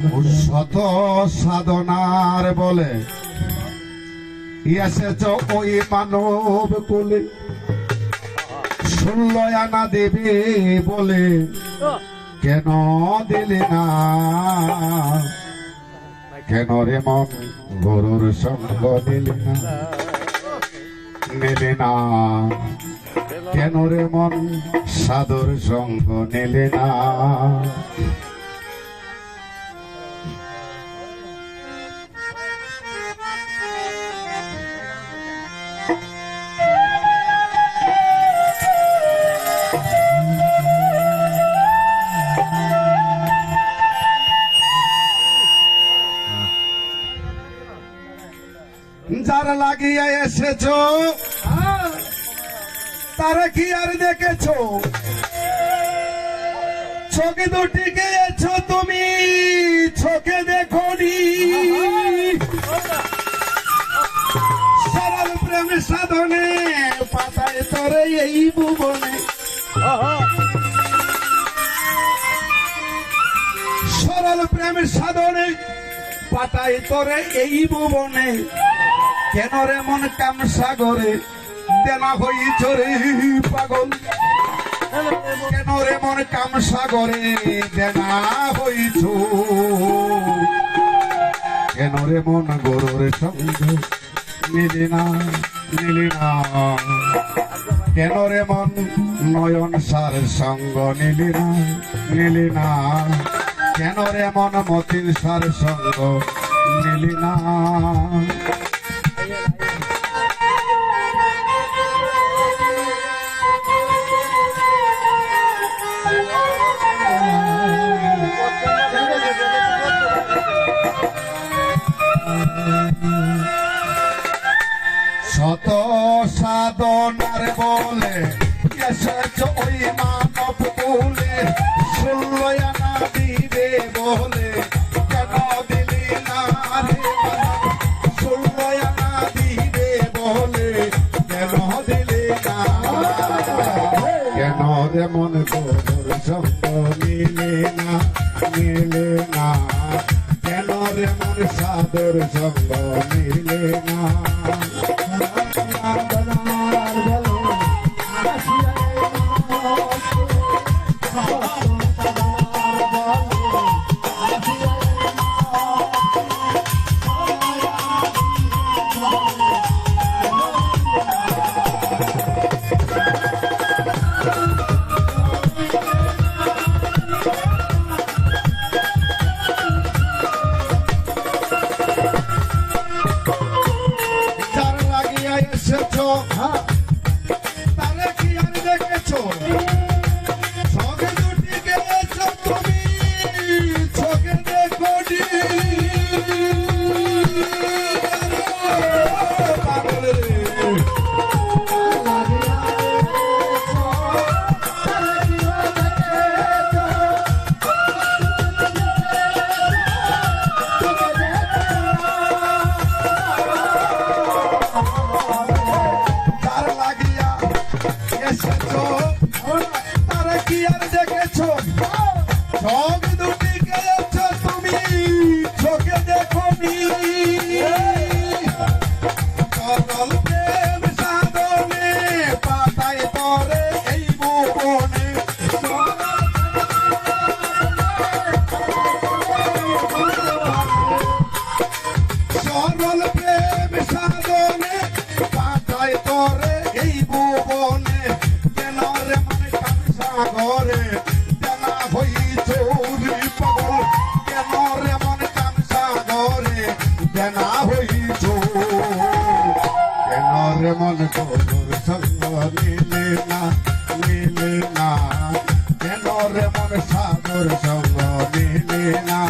শত সাধনার বলে এসেছ ওই মানব কুলে, 16 আনা দেবে বলে কেন দিলে না? কেন রে মন গরুর সঙ্গ দিলে না, নিলে না? কেন রে মন সাধুর সঙ্গ নিলে না? যারা লাগিয়ে এসেছো তারা কি আর দেখেছো? চোখে দুটি গেছো তুমি, চোখে দেখোনি। সরল প্রেম সাধনে পাতায় তোরে এই ভুবনে, সরল প্রেম সাধনে পাতায় তোরে এই ভুবনে। কেন রে মন কাম সাগরে দেনা হইছ রে পাগল? কেন রে মন কাম সাগরে দেনা হইছ? কেন রে মন গরুর সঙ্গ নিলি না, নিলি না? কেন রে মন নয়ন সার সঙ্গ নিলি না, নিলি না? কেন রে মন মতির সার সঙ্গ নিলি না? শত সাধনার বলে এসেছ ওই মানব কুলে, 16 আনা দিবে বলে কেন দিলি না রে? 16 আনা দিবে বলে কেন দিলি না? কেন রে মন গরুর সঙ্গ নিলে না, নিলে না? কেন রে মন সাধুর সঙ্গ নিলে না? তারে কি আর দেখেছো? চোখে দুটি গেছো তুমি, চোখে দেখোনি। তারা কি আর দেখেছো? চোখ দুটি গেছো তুমি, চোখে দেখোনি। সরল প্রেম সাধনে পাতায় তোরে এই ভুবনে, সরল প্রেম সাধনে পাতায় তোরে এই ভুবনে। সাগরে দেনা হইছ রে পাগল? কেন রে মন কাম সাগরে দেনা হইছ? কেন রে মন গরুর সঙ্গ নিলে না, নিলে না? কেন রে মন সাধুর সঙ্গ নিলে না?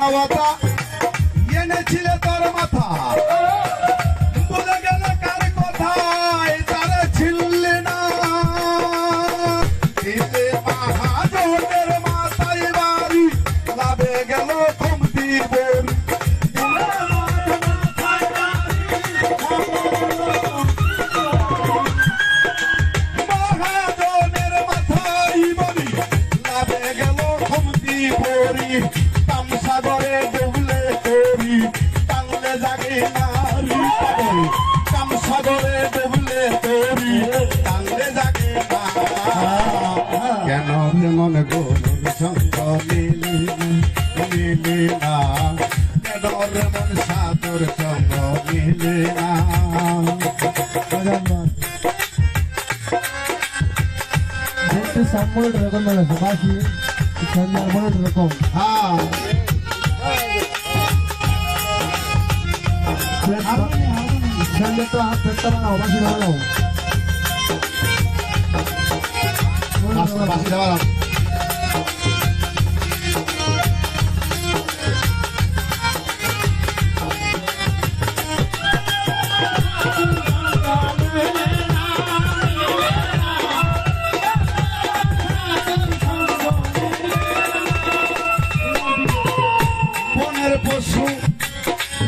মানবতা এনেছিলে তোর মাথা বলে গেল কার কথায় তারা ছিললে না দিলে মহাজনের মাথায় বাড়ি লাভে গেল কমতি বল মহাজনের মাথায় বাড়ি লাভে গেল কমতি বড়ি সাগরে ডুবলে তোরি টানলে জাগে নারী পাগল কাম সাগরে ডুবলে তোরি টানলে জাগে না কেন রে মন গরুর সঙ্গ মিলে না কেন রে মন সাদর সঙ্গ মিলে না সামনে রকম বাসি মনে রকম হ্যাঁ সঙ্গে তো হাত পেটটা বানাও বাসি বানাও বাসি যাওয়া পশু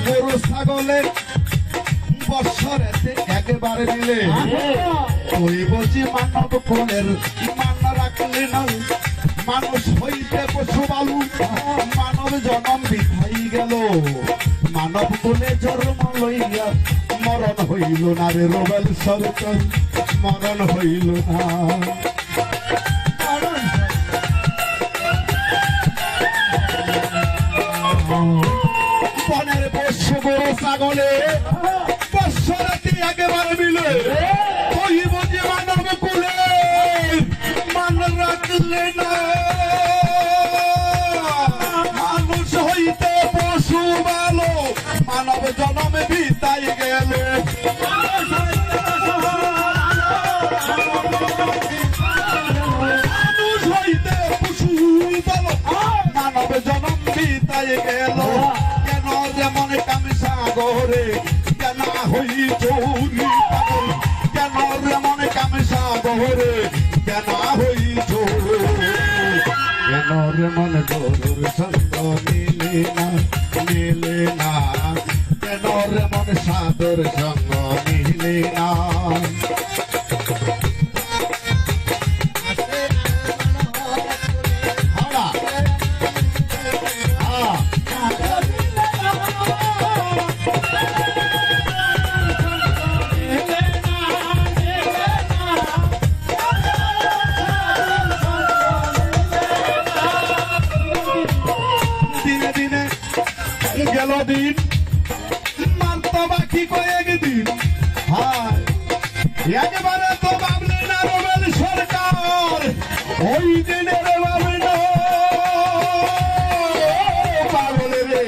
গরু ছাগলের বৎসরেতে একবারে দিলে তুই বলছি মানব কুলের মান রাখলে না মানুষ হইতে পশু বালু মানব জনম বিঠাই গেল মানব কুলে জন্ম লইয়া মরণ হইল না রে রবেল সরকার মরণ হইল না বনের পশু গরু ছাগলে বৎসরাতে একেবারে মিলে ওই বুঝে মানব কুলে মান রাখলে না মানুষ হইতে পশু ভালো মানব জনমে বিতাই গেল মানুষ হইতে পশু ভালো মানব জনম বিতাই গেল কেন যেমন কামি সাগরে কেন হই চৌরি পাগল কেন যেমন কামি সাগরে কেন হই চৌরি কেন রে মন গরুর সঙ্গ মিলে না কেন রে মন সাদর সঙ্গ মিলে না গেল দিন মানতো বাকি কয়েকদিন হায় একবারে তো ভাবলে না রবেল সরকার ওই দিনের ভাবে না পাগল রে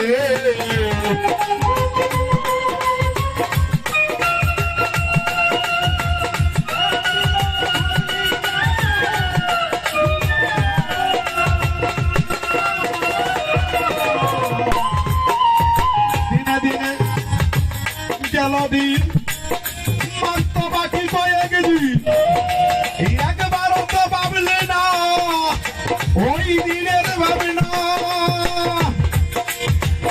গেল দিন মানতো বাকি কয়েকদিন একবার তো ভাবলে না ওই দিনের ভাবে না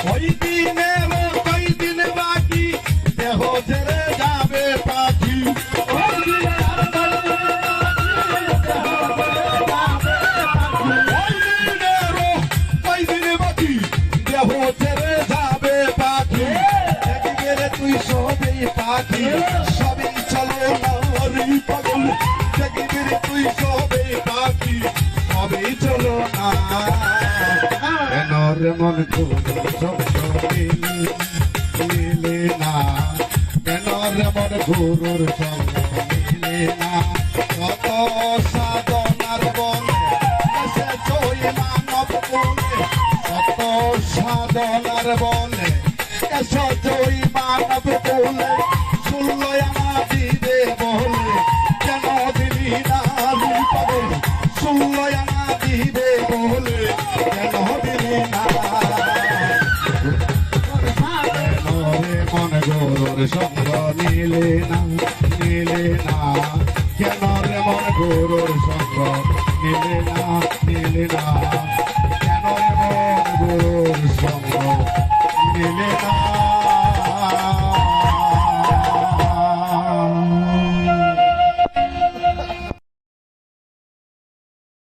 ওই দিনের কয়দিন বাকি দেহ ছেড়ে যাবে পাখি ওই দিনের কয়দিন বাকি দেহ ছেড়ে যাবে পাখি তুই সবই পাখি সবই চলো না পাগল দেখবি তুই সবই পাখি সবই চলো না কেন রে মন মিলে না কেন রে মন গুরুর সঙ্গ মিলে না কত সাধনার বনে এসে জয় মানব কুলে কত সাধনার বনে এসে জয় মানব কুলে শুনলো আমার দিবে বলে কেন দিলি না পাগল শুনলো আমার দিবে বলে কেন দিলি না গরুর সঙ্গ নিলে না নিলে না কেন রে মন গরুর সঙ্গ নিলে না নিলে না